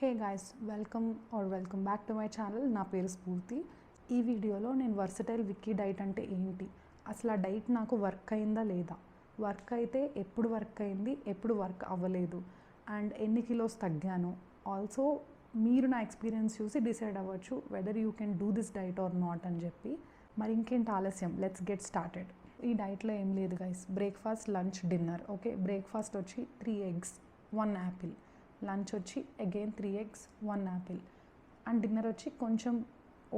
Hey guys, welcome back to my channel. నా పేరు స్ఫూర్తి. ఈ వీడియోలో నేను వర్సటైల్ విక్కీ డైట్ అంటే ఏంటి, అసలు ఆ డైట్ నాకు వర్క్ అయిందా లేదా, వర్క్ అయితే ఎప్పుడు వర్క్ అయింది, ఎప్పుడు వర్క్ అవ్వలేదు, అండ్ ఎన్ని కిలోస్ తగ్గాను, ఆల్సో మీరు నా ఎక్స్పీరియన్స్ చూసి డిసైడ్ అవ్వచ్చు whether you can do this diet are not అని చెప్పి. మరి ఇంకేంటి ఆలస్యం, లెట్స్ గెట్ స్టార్టెడ్. ఈ డైట్లో ఏం లేదు guys, breakfast, lunch, dinner. Okay, breakfast వచ్చి 3 eggs 1 apple, లంచ్ వచ్చి again 3 eggs 1 apple, and dinner వచ్చి కొంచెం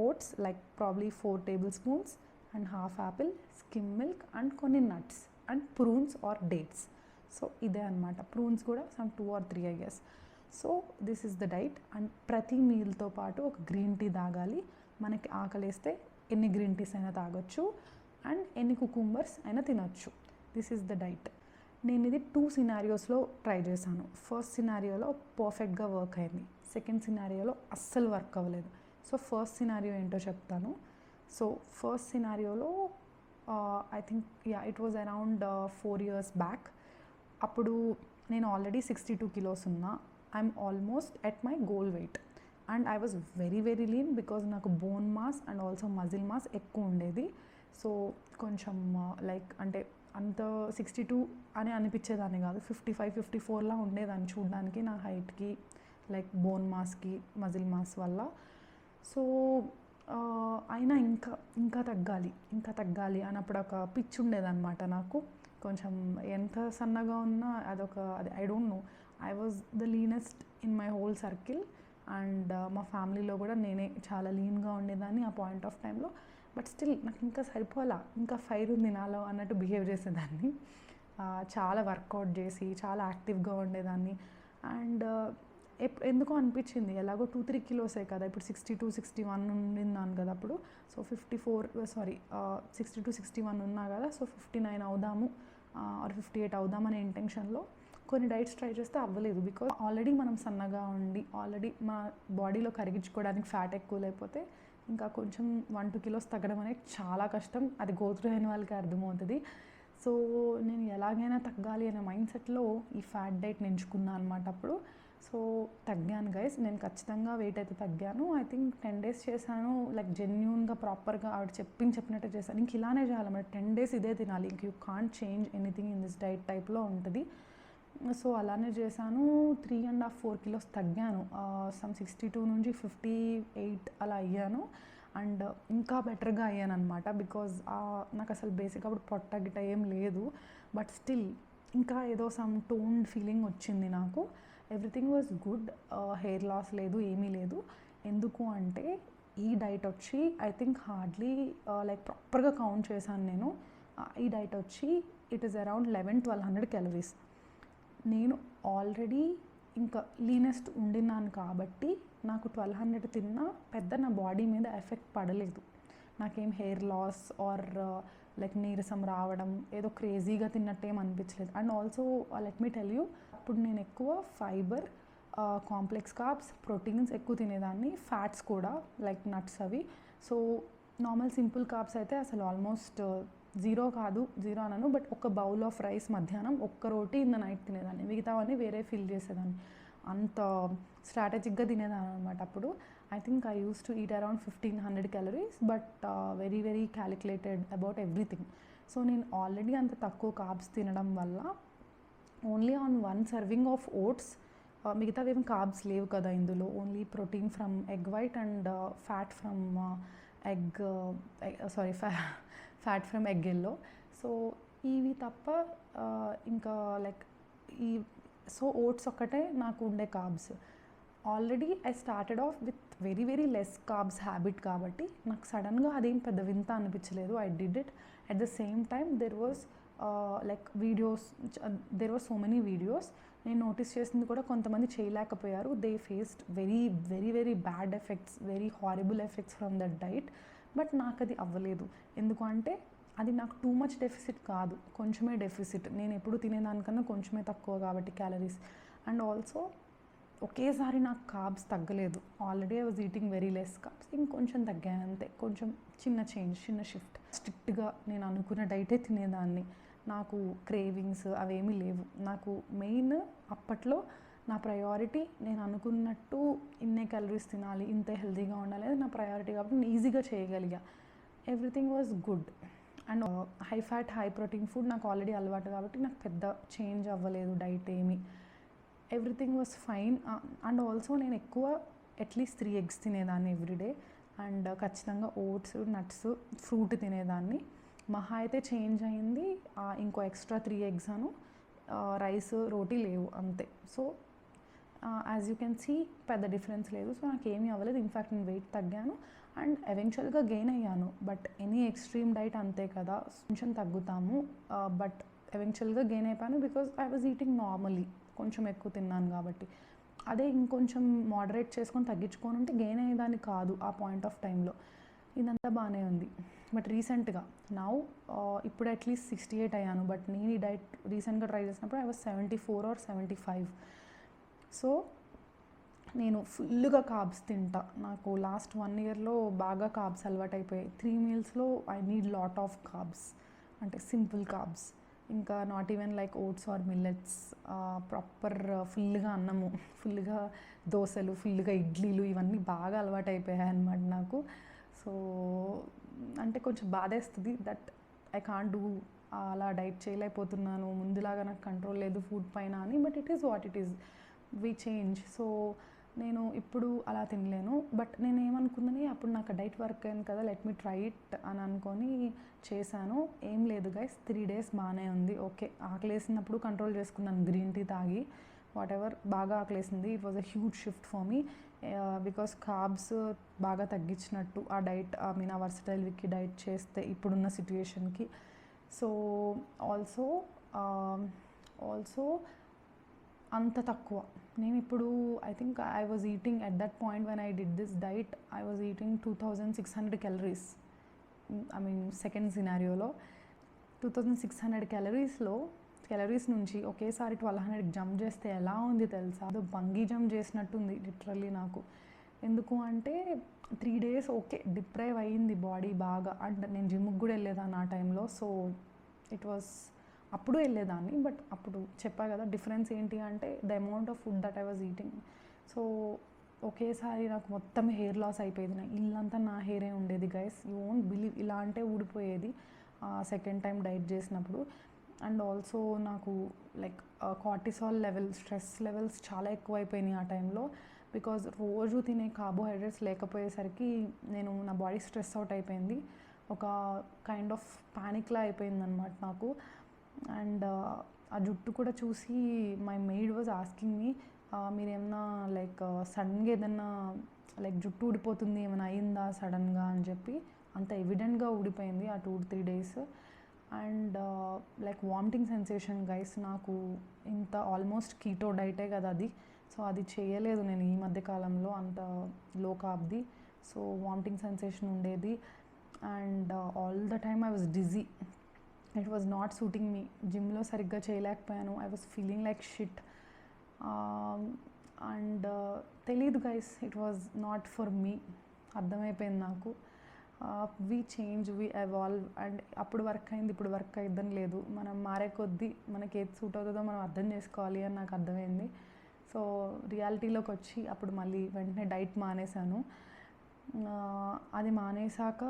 oats like probably 4 tablespoons and half apple, skim milk and కొన్ని nuts and prunes or dates. So ఇదే అనమాట. ప్రూన్స్ కూడా some 2 or 3 I guess. So this is the diet. And ప్రతి మీల్తో పాటు ఒక గ్రీన్ టీ తాగాలి. మనకి ఆకలేస్తే ఎన్ని గ్రీన్ టీస్ అయినా తాగొచ్చు అండ్ ఎన్ని కుకుంబర్స్ అయినా తినొచ్చు. This is the diet. నేను ఇది 2 scenariosలో ట్రై చేశాను. ఫస్ట్ సినారియోలో పర్ఫెక్ట్గా వర్క్ అయింది, సెకండ్ సినారియోలో అస్సలు వర్క్ అవ్వలేదు. సో ఫస్ట్ సినారియో ఏంటో చెప్తాను. సో ఫస్ట్ సినారియోలో I think it was around 4 years back. అప్పుడు నేను ఆల్రెడీ 62 kilos ఉన్నా. I'm almost at my goal weight and I was very very lean because నాకు bone mass and also muscle mass ఎక్కువ ఉండేది. So కొంచెం like అంటే అంత 62 అని అనిపించేదాన్ని కాదు, 55-54లా ఉండేదాన్ని చూడడానికి నా హైట్కి, లైక్ బోన్ మాస్కి, మజిల్ మాస్ వల్ల. సో అయినా ఇంకా తగ్గాలి అన్నప్పుడు ఒక పిచ్ ఉండేదన్నమాట నాకు. కొంచెం ఎంత సన్నగా ఉన్నా అది I don't know, I was the leanest in my whole circle. And మా ఫ్యామిలీలో కూడా నేనే చాలా లీన్గా ఉండేదాన్ని ఆ పాయింట్ ఆఫ్ టైంలో. బట్ స్టిల్ నాకు ఇంకా సరిపోలా, ఇంకా ఫైర్ ఉంది నాలో అన్నట్టు బిహేవ్ చేసేదాన్ని. చాలా వర్కౌట్ చేసి చాలా యాక్టివ్గా ఉండేదాన్ని. అండ్ ఎందుకో అనిపించింది, ఎలాగో 2-3 kilos కదా, ఇప్పుడు 62-61 ఉండిన్నాను కదా అప్పుడు. సో 62-61 ఉన్నా కదా, సో 59 అవుదాము ఆర్ 58 అవుదామనే ఇంటెన్షన్లో కొన్ని డైట్స్ ట్రై చేస్తే అవ్వలేదు. బికాజ్ ఆల్రెడీ మనం సన్నగా ఉండి ఆల్రెడీ మా బాడీలో కరిగించుకోవడానికి ఫ్యాట్ ఎక్కువ లేకపోతే ఇంకా కొంచెం 1-2 kilos తగ్గడం అనేది చాలా కష్టం. అది గోత్రు అయిన వాళ్ళకి అర్థమవుతుంది. సో నేను ఎలాగైనా తగ్గాలి అనే మైండ్ సెట్లో ఈ ఫ్యాట్ డైట్ ఎంచుకున్నాను అనమాట అప్పుడు. సో తగ్గాను గైస్, నేను ఖచ్చితంగా వెయిట్ అయితే తగ్గాను. ఐ థింక్ 10 days చేశాను, లైక్ జెన్యూన్గా ప్రాపర్గా ఆవిడ చెప్పినట్టే చేశాను. ఇంక ఇలానే చేయాలి మరి, 10 days ఇదే తినాలి, ఇంక you can't change anything in this diet టైప్లో ఉంటుంది. సో అలానే చేశాను. 3.5-4 kilos తగ్గాను. సమ్ 62 నుంచి 58 అలా అయ్యాను. అండ్ ఇంకా బెటర్గా అయ్యాను అనమాట. బికాజ్ నాకు అసలు బేసిక్ అప్పుడు పొట్ట గిట్ట ఏం లేదు, బట్ స్టిల్ ఇంకా ఏదో సమ్ టోన్డ్ ఫీలింగ్ వచ్చింది నాకు. Everything was good, hair loss లేదు, ఏమీ లేదు. ఎందుకు అంటే ఈ డైట్ వచ్చి ఐ థింక్ హార్డ్లీ లైక్ ప్రాపర్గా కౌంట్ చేశాను నేను. ఈ డైట్ వచ్చి ఇట్ ఈస్ అరౌండ్ 1100-1200 calories. నేను ఆల్రెడీ ఇంకా లీనెస్ట్ ఉండినాను కాబట్టి నాకు 1200 తిన్నా పెద్ద నా బాడీ మీద ఎఫెక్ట్ పడలేదు. నాకేం హెయిర్ లాస్ ఆర్ లైక్ నీరసం రావడం ఏదో క్రేజీగా తిన్నట్టేం అనిపించలేదు. And also let me tell you, అప్పుడు నేను ఎక్కువ ఫైబర్, కాంప్లెక్స్ కార్బ్స్, ప్రోటీన్స్ ఎక్కువ తినేదాన్ని, ఫ్యాట్స్ కూడా లైక్ నట్స్ అవి. సో నార్మల్ సింపుల్ కార్బ్స్ అయితే అసలు ఆల్మోస్ట్ జీరో అనను, బట్ ఒక బౌల్ ఆఫ్ రైస్ మధ్యాహ్నం, ఒక్క రోటీ ఇన్ ద నైట్ తినేదాన్ని, మిగతావన్నీ వేరే ఫిల్ చేసేదాన్ని. అంత స్ట్రాటజిక్గా తినేదాన్ని అనమాట అప్పుడు. I think I use to eat around 1500 calories, but very very calculated about everything. So నేను ఆల్రెడీ అంత తక్కువ కార్బ్స్ తినడం వల్ల only on 1 serving of votes, మిగతావి ఏం కార్బ్స్ లేవు కదా ఇందులో, only protein from egg white and fat from fat from egg yellow. So ఇవి తప్ప ఇంకా లైక్ సో ఓట్స్ ఒక్కటే నాకు ఉండే carbs. Already I started off with very very less carbs habit కాబట్టి నాకు సడన్గా అదేం పెద్ద వింత అనిపించలేదు. I did it. At the same time there was like so many videos. నేను నోటీస్ చేసింది కూడా కొంతమంది చేయలేకపోయారు. They faced very very very bad effects, very horrible effects from that diet. But నాకు అది అవ్వలేదు. ఎందుకంటే అది నాకు టూ మచ్ డెఫిసిట్ కాదు, కొంచెమే డెఫిసిట్. నేను ఎప్పుడు తినేదానికన్నా కొంచెమే తక్కువ కాబట్టి క్యాలరీస్. అండ్ ఆల్సో ఒకేసారి నాకు కార్బ్స్ తగ్గలేదు. Already I was eating very less carbs, ఇంకొంచెం తగ్గాను అంతే. కొంచెం చిన్న షిఫ్ట్. స్ట్రిక్ట్గా నేను అనుకున్న డైటే తినేదాన్ని. నాకు క్రేవింగ్స్ అవేమీ లేవు. నాకు మెయిన్ అప్పట్లో నా ప్రయారిటీ నేను అనుకున్నట్టు ఇన్నే క్యాలరీస్ తినాలి, ఇంతే హెల్తీగా ఉండాలి అనేది నా ప్రయారిటీ కాబట్టి నేను ఈజీగా చేయగలిగా. Everything was good. And high fat high protein food నాకు ఆల్రెడీ అలవాటు కాబట్టి నాకు పెద్ద చేంజ్ అవ్వలేదు డైట్ ఏమి. Everything was fine. And also నేను ఎక్కువ అట్లీస్ట్ 3 eggs తినేదాన్ని ఎవ్రీడే. అండ్ ఖచ్చితంగా ఓట్స్, నట్స్, ఫ్రూట్ తినేదాన్ని. మహా అయితే చేంజ్ అయింది ఇంకో ఎక్స్ట్రా 3 eggs అను రైస్, రోటీ లేవు అంతే. So as you can see పెద్ద డిఫరెన్స్ లేదు. సో నాకు ఏమీ అవ్వలేదు. ఇన్ఫ్యాక్ట్ నేను వెయిట్ తగ్గాను అండ్ ఎవెన్చువల్గా గెయిన్ అయ్యాను. బట్ ఎనీ ఎక్స్ట్రీమ్ డైట్ అంతే కదా, కొంచెం తగ్గుతాము. బట్ ఎవెన్చువల్గా గెయిన్ అయిపోయాను because I was eating normally, కొంచెం ఎక్కువ తిన్నాను కాబట్టి. అదే ఇంకొంచెం మోడరేట్ చేసుకొని తగ్గించుకొని ఉంటే గెయిన్ అయ్యేదాన్ని కాదు ఆ పాయింట్ ఆఫ్ టైంలో. ఇదంతా బాగానే ఉంది. బట్ రీసెంట్గా ఇప్పుడు అట్లీస్ట్ 68 అయ్యాను. బట్ నేను ఈ డైట్ రీసెంట్గా ట్రై చేసినప్పుడు ఐ వాజ్ 74 or 75. సో నేను ఫుల్గా కార్బ్స్ తింటా. నాకు లాస్ట్ 1 yearలో బాగా కార్బ్స్ అలవాటు అయిపోయాయి. 3 mealsలో I need lot of carbs, అంటే సింపుల్ కార్బ్స్. ఇంకా not even like oats or millets. Proper ఫుల్గా అన్నము, ఫుల్గా దోశలు, ఫుల్గా ఇడ్లీలు ఇవన్నీ బాగా అలవాటు అయిపోయాయి అన్నమాట నాకు. సో అంటే కొంచెం బాధేస్తుంది దట్ ఐ కాంట్ డూ, అలా డైట్ చేయలేకపోతున్నాను, ముందులాగా నాకు కంట్రోల్ లేదు ఫుడ్ పైన అని. But it is what it is, we change. So నేను ఇప్పుడు అలా తినలేను. బట్ నేను ఏమనుకుందని అప్పుడు నాకు డైట్ వర్క్ అయింది కదా, లెట్ మీ ట్రై ఇట్ అని అనుకొని చేశాను. ఏం లేదు గైస్, 3 days బాగానే ఉంది. ఓకే, ఆకలేసినప్పుడు కంట్రోల్ చేసుకున్నాను గ్రీన్ టీ తాగి, వాట్ ఎవర్, బాగా ఆకలేసింది. It was a huge shift for me because carbs బాగా తగ్గించినట్టు ఆ డైట్, ఆ వర్సటైల్ విక్కీ డైట్ చేస్తే ఇప్పుడున్న సిచ్యుయేషన్కి. సో ఆల్సో అంత తక్కువ. నేను ఇప్పుడు I think I was eating at that point when I did this diet, I was eating 2600 calories. I mean second సినారియోలో 2600 క్యాలరీస్ నుంచి ఒకేసారి 1200 జంప్ చేస్తే ఎలా ఉంది తెలుసా? అదో బంగీ జంప్ చేసినట్టుంది లిటరల్లీ నాకు. ఎందుకు అంటే 3 days ఓకే డిప్రైవ్ అయ్యింది బాడీ బాగా. అండ్ నేను జిమ్కి కూడా వెళ్ళేదాన్ని ఆ టైంలో. సో ఇట్ వాస్, అప్పుడు వెళ్ళేదాన్ని. బట్ అప్పుడు చెప్పా కదా డిఫరెన్స్ ఏంటి అంటే the amount of food that I was eating. So ఒకేసారి నాకు మొత్తం హెయిర్ లాస్ అయిపోయేది. నా ఇల్లంతా నా హెయిరే ఉండేది గైస్. యూ వోంట్ బిలీవ్, ఇలా అంటే ఊడిపోయేది సెకండ్ టైం డైట్ చేసినప్పుడు. అండ్ ఆల్సో నాకు like cortisol levels, stress levels చాలా ఎక్కువ అయిపోయినాయి ఆ టైంలో. బికాజ్ రోజు తినే కార్బోహైడ్రేట్స్ లేకపోయేసరికి నా బాడీ స్ట్రెస్ అవుట్ అయిపోయింది. ఒక కైండ్ ఆఫ్ ప్యానిక్లా అయిపోయింది అనమాట నాకు. అండ్ ఆ జుట్టు కూడా చూసి my maid was asking me, మీరేమన్నా లైక్ సడన్గా ఏదన్నా లైక్ జుట్టు ఊడిపోతుంది ఏమైనా అయిందా సడన్గా అని చెప్పి. అంత ఎవిడెంట్గా ఊడిపోయింది ఆ 2-3 days. And like vomiting sensation guys. నాకు ఇంత ఆల్మోస్ట్ కీటో డైటే కదా అది. సో అది చేయలేదు నేను ఈ మధ్య కాలంలో, అంత లో కార్బ్ది. సో వామిటింగ్ సెన్సేషన్ ఉండేది. And all the time I was dizzy. It was not suiting me. జిమ్లో సరిగ్గా చేయలేకపోయాను. I was feeling like shit. And తెలీదు guys, it was not for me. అర్థమైపోయింది నాకు. We change, we evolve. And అప్పుడు work అయింది, ఇప్పుడు వర్క్ అయిద్దని లేదు. మనం మారే కొద్దీ మనకి ఏది సూట్ అవుతుందో మనం అర్థం చేసుకోవాలి అని నాకు అర్థమైంది. సో రియాలిటీలోకి వచ్చి అప్పుడు మళ్ళీ వెంటనే డైట్ మానేశాను. అది మానేశాక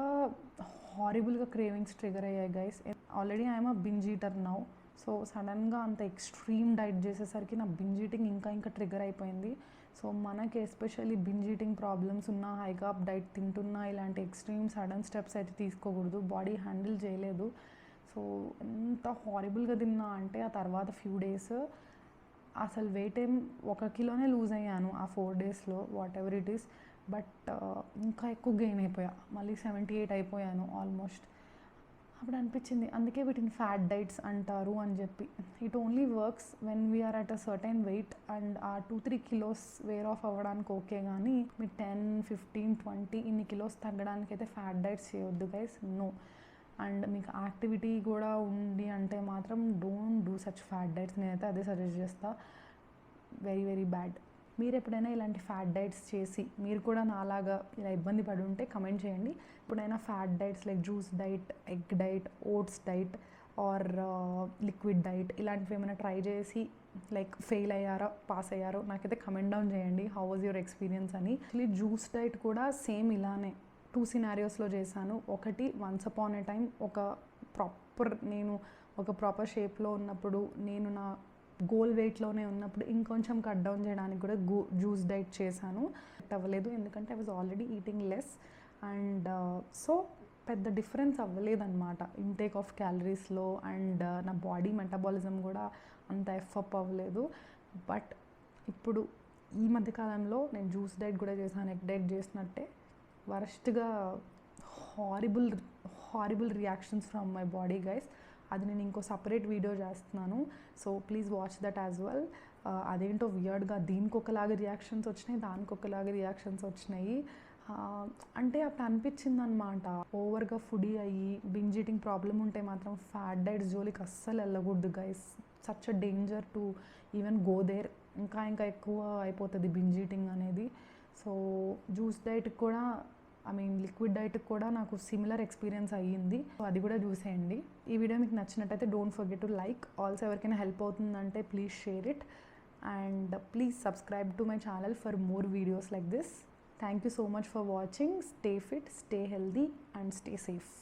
హారిబుల్గా క్రేవింగ్స్ ట్రిగర్ అయ్యాయి guys. Already I'm a binge eater now. So సడన్గా అంత ఎక్స్ట్రీమ్ డైట్ చేసేసరికి నా బింజ్ ఈటింగ్ ఇంకా ట్రిగర్ అయిపోయింది. సో మనకి ఎస్పెషల్లీ బింజ్ ఈటింగ్ ప్రాబ్లమ్స్ ఉన్న, హై కార్బ్ డైట్ తింటున్నా ఇలాంటి ఎక్స్ట్రీమ్ సడన్ స్టెప్స్ అయితే తీసుకోకూడదు. బాడీ హ్యాండిల్ చేయలేదు. సో ఎంత హారిబుల్గా తిన్నా అంటే ఆ తర్వాత ఫ్యూ డేస్ అసలు వెయిట్ 1 kiloనే లూజ్ అయ్యాను ఆ 4 daysలో, whatever it is. But ఇంకా ఎక్కువ గెయిన్ అయిపోయా, మళ్ళీ 78 అయిపోయాను ఆల్మోస్ట్. అప్పుడు అనిపించింది అందుకే వీటిని ఫ్యాట్ డైట్స్ అంటారు అని చెప్పి. It only works when we're at a certain weight. And ఆ 2-3 kilos వేర్ ఆఫ్ అవ్వడానికి ఓకే, కానీ మీరు 10, 15, 20 ఇన్ని kilos తగ్గడానికి అయితే ఫ్యాట్ డైట్స్ చేయొద్దు గైస్, నో. అండ్ మీకు యాక్టివిటీ కూడా ఉంది అంటే మాత్రం don't do such fat diets. నేనైతే అదే సజెస్ట్ చేస్తా. Very very bad. మీరు ఎప్పుడైనా ఇలాంటి ఫ్యాట్ డైట్స్ చేసి మీరు కూడా నాలాగా ఇలా ఇబ్బంది పడి ఉంటే కమెంట్ చేయండి. ఎప్పుడైనా fat diets like juice diet, egg diet, oats diet or liquid diet ఇలాంటివి ఏమైనా ట్రై చేసి లైక్ ఫెయిల్ అయ్యారో పాస్ అయ్యారో నాకైతే కమెంట్ డౌన్ చేయండి హౌ వాజ్ యువర్ ఎక్స్పీరియన్స్ అని. యాక్చువల్లీ జ్యూస్ డైట్ కూడా సేమ్ ఇలానే 2 సినారియోస్లో చేశాను. ఒకటి వన్స్ అపాన్ ఏ టైం నేను ఒక ప్రాపర్ షేప్లో ఉన్నప్పుడు, నేను నా గోల్ వెయిట్లోనే ఉన్నప్పుడు ఇంకొంచెం కట్ డౌన్ చేయడానికి కూడా జ్యూస్ డైట్ చేశాను. అవ్వలేదు ఎందుకంటే I was already eating less and so పెద్ద డిఫరెన్స్ అవ్వలేదన్నమాట ఇంటేక్ ఆఫ్ క్యాలరీస్లో. అండ్ నా బాడీ మెటబాలిజం కూడా అంత ఎఫప్ అవ్వలేదు. బట్ ఇప్పుడు ఈ మధ్యకాలంలో నేను జ్యూస్ డైట్ కూడా చేశాను, ఎగ్ డైట్ చేసినట్టే. వరస్ట్గా horrible reactions from my body guys. అది నేను ఇంకో సపరేట్ వీడియో చేస్తున్నాను, so please watch that as well. అదేంటో వియర్డ్గా దీనికి ఒకలాగా రియాక్షన్స్ వచ్చినాయి, దానికి ఒకలాగా రియాక్షన్స్ వచ్చినాయి. అంటే అప్పుడు అనిపించింది అనమాట, ఓవర్గా ఫుడీ అయ్యి బింజ్ ఈటింగ్ ప్రాబ్లం ఉంటే మాత్రం ఫ్యాట్ డైట్స్ జోలికి అస్సలు వెళ్ళకూడదు guys. Such a danger to even go there. ఇంకా ఎక్కువ అయిపోతుంది బింజ్ ఈటింగ్ అనేది. సో జ్యూస్ డైట్కి కూడా లిక్విడ్ డైట్కి కూడా నాకు సిమిలర్ ఎక్స్పీరియన్స్ అయ్యింది. సో అది కూడా చూసేయండి. ఈ వీడియో మీకు నచ్చినట్టయితే don't forget to like. Also ఎవరికైనా హెల్ప్ అవుతుందంటే please share it and please subscribe to my channel for more videos like this. Thank you so much for watching. Stay fit, stay healthy and stay safe.